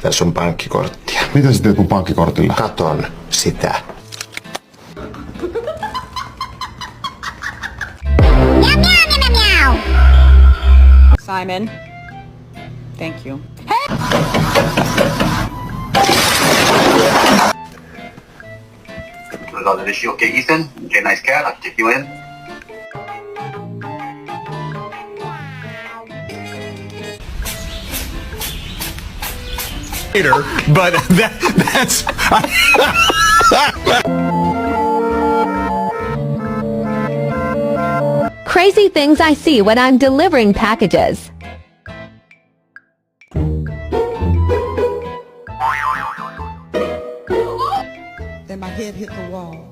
Tässä on pankkikorttia. Mitä sä teet mun pankkikortilla? Katon sitä. Simon. Thank you. Is she okay, Ethan? Okay, nice cat. I'll take you in. But that's... Crazy things I see when I'm delivering packages. Then my head hit the wall.